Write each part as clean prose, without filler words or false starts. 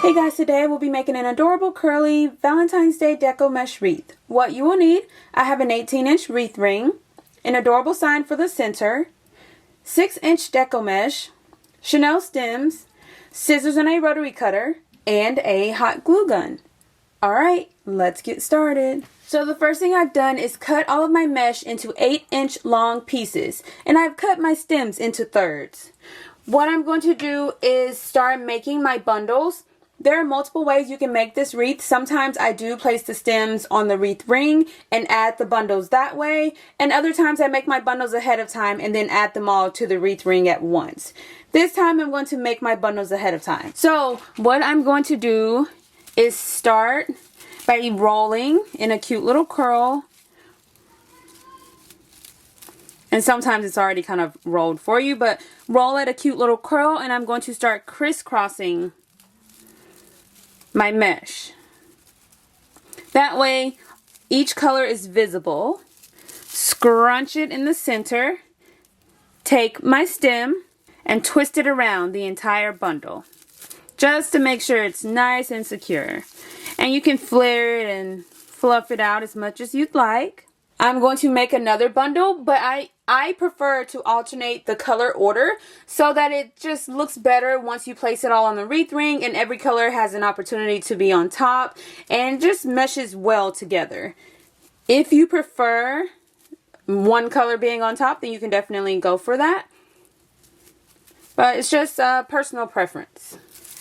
Hey guys, today we'll be making an adorable curly Valentine's Day Deco mesh wreath. What you will need, I have an 18-inch wreath ring, an adorable sign for the center, 6-inch Deco mesh, Chanel stems, scissors and a rotary cutter, and a hot glue gun. Alright, let's get started. So the first thing I've done is cut all of my mesh into 8-inch long pieces, and I've cut my stems into thirds. What I'm going to do is start making my bundles. There are multiple ways you can make this wreath. Sometimes I do place the stems on the wreath ring and add the bundles that way. And other times I make my bundles ahead of time and then add them all to the wreath ring at once. This time I'm going to make my bundles ahead of time. So what I'm going to do is start by rolling in a cute little curl. And sometimes it's already kind of rolled for you, but roll at a cute little curl, and I'm going to start crisscrossing my mesh. That way each color is visible. Scrunch it in the center. Take my stem and twist it around the entire bundle, just to make sure it's nice and secure. And you can flare it and fluff it out as much as you'd like. I'm going to make another bundle, but I prefer to alternate the color order so that it just looks better once you place it all on the wreath ring and every color has an opportunity to be on top and just meshes well together. If you prefer one color being on top, then you can definitely go for that. But it's just a personal preference.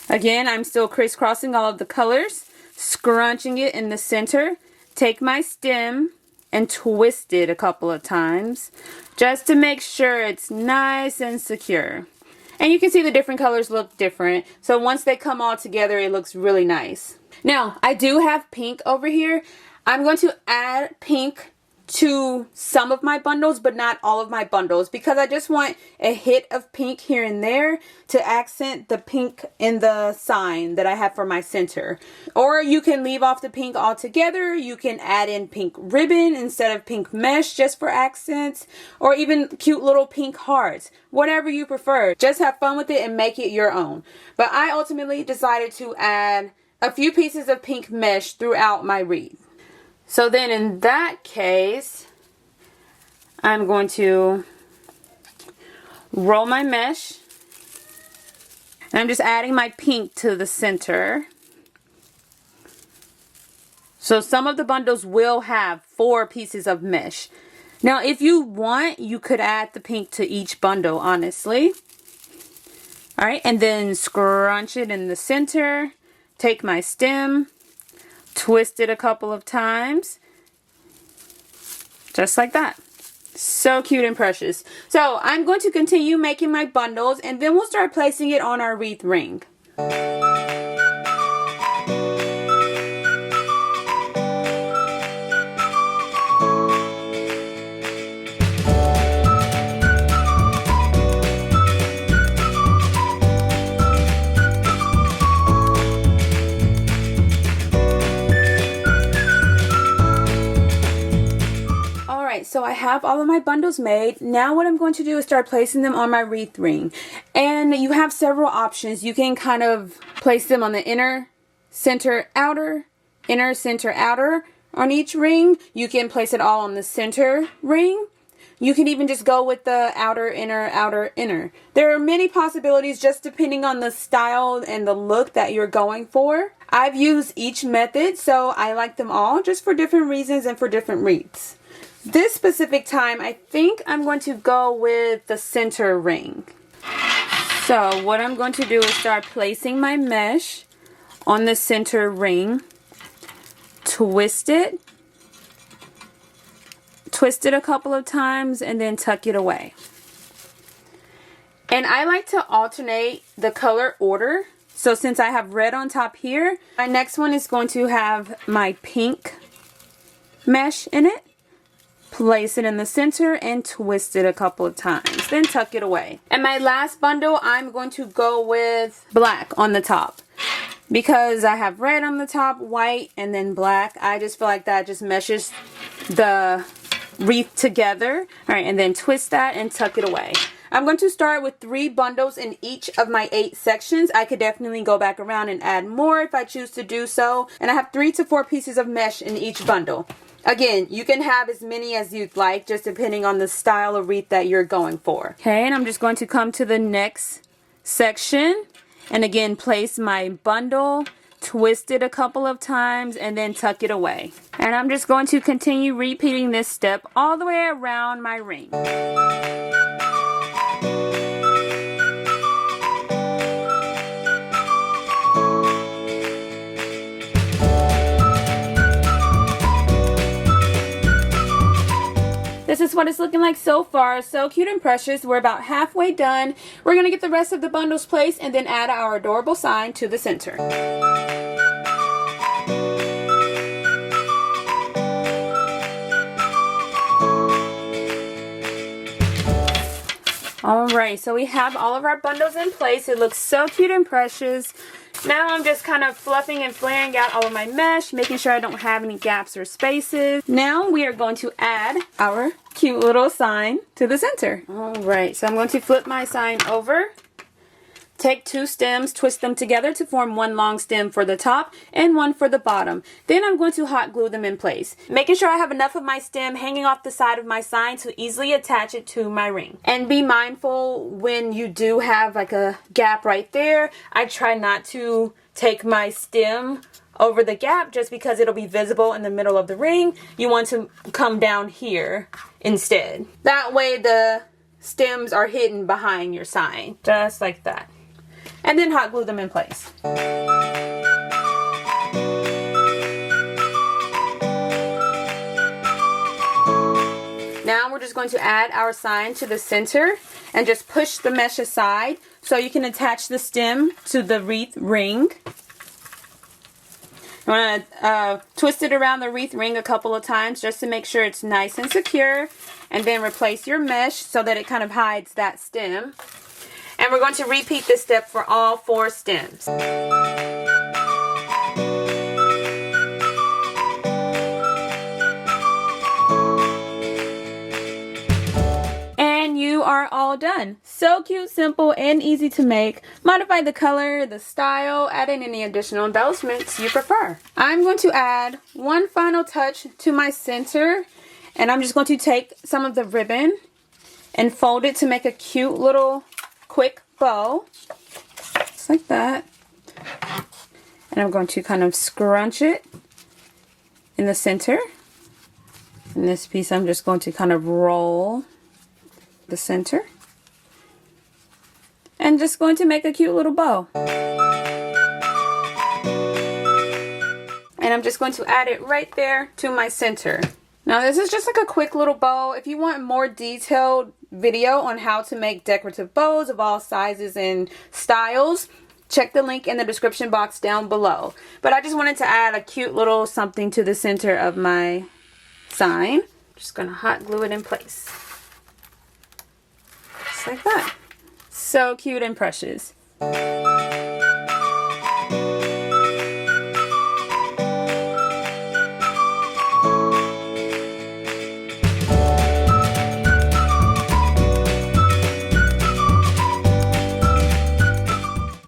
Again, I'm still crisscrossing all of the colors, scrunching it in the center. Take my stem and twist it a couple of times just to make sure it's nice and secure. And you can see the different colors look different. So once they come all together, it looks really nice. Now, I do have pink over here. I'm going to add pink to some of my bundles, but not all of my bundles, because I just want a hit of pink here and there to accent the pink in the sign that I have for my center. Or you can leave off the pink altogether. You can add in pink ribbon instead of pink mesh just for accents, or even cute little pink hearts. Whatever you prefer. Just have fun with it and make it your own. But I ultimately decided to add a few pieces of pink mesh throughout my wreath. So then in that case, I'm going to roll my mesh. And I'm just adding my pink to the center. So some of the bundles will have 4 pieces of mesh. Now if you want, you could add the pink to each bundle, honestly. Alright, and then scrunch it in the center. Take my stem. Twist it a couple of times, just like that. So cute and precious. So I'm going to continue making my bundles, and then we'll start placing it on our wreath ring. So I have all of my bundles made. Now what I'm going to do is start placing them on my wreath ring. And you have several options. You can kind of place them on the inner, center, outer on each ring. You can place it all on the center ring. You can even just go with the outer, inner. There are many possibilities just depending on the style and the look that you're going for. I've used each method, so I like them all just for different reasons and for different wreaths. This specific time, I think I'm going to go with the center ring. So what I'm going to do is start placing my mesh on the center ring. Twist it a couple of times, and then tuck it away. And I like to alternate the color order. So since I have red on top here, my next one is going to have my pink mesh in it. Place it in the center and twist it a couple of times. Then tuck it away. And my last bundle, I'm going to go with black on the top. Because I have red on the top, white, and then black. I just feel like that just meshes the wreath together. Alright, and then twist that and tuck it away. I'm going to start with 3 bundles in each of my 8 sections. I could definitely go back around and add more if I choose to do so. And I have 3 to 4 pieces of mesh in each bundle. Again, you can have as many as you'd like, just depending on the style of wreath that you're going for. Okay, and I'm just going to come to the next section. And again, place my bundle, twist it a couple of times, and then tuck it away. And I'm just going to continue repeating this step all the way around my ring. This is what it's looking like so far. So cute and precious. We're about halfway done. We're going to get the rest of the bundles placed and then add our adorable sign to the center. Alright, so we have all of our bundles in place. It looks so cute and precious. Now I'm just kind of fluffing and flaring out all of my mesh, making sure I don't have any gaps or spaces. Now we are going to add our cute little sign to the center. Alright, so I'm going to flip my sign over. Take 2 stems, twist them together to form one long stem for the top and one for the bottom. Then I'm going to hot glue them in place, making sure I have enough of my stem hanging off the side of my sign to easily attach it to my ring. And be mindful when you do have like a gap right there. I try not to take my stem over the gap just because it'll be visible in the middle of the ring. You want to come down here instead. That way the stems are hidden behind your sign, just like that. And then hot glue them in place. Now we're just going to add our sign to the center and just push the mesh aside so you can attach the stem to the wreath ring. You want to twist it around the wreath ring a couple of times just to make sure it's nice and secure, and then replace your mesh so that it kind of hides that stem. And we're going to repeat this step for all 4 stems. And you are all done. So cute, simple, and easy to make. Modify the color, the style, add in any additional embellishments you prefer. I'm going to add one final touch to my center, and I'm just going to take some of the ribbon and fold it to make a cute little quick bow, just like that. And I'm going to kind of scrunch it in the center. In this piece, I'm just going to kind of roll the center and just going to make a cute little bow. And I'm just going to add it right there to my center. Now this is just like a quick little bow. If you want more detailed video on how to make decorative bows of all sizes and styles, check the link in the description box down below. But I just wanted to add a cute little something to the center of my sign. Just gonna hot glue it in place. Just like that. So cute and precious.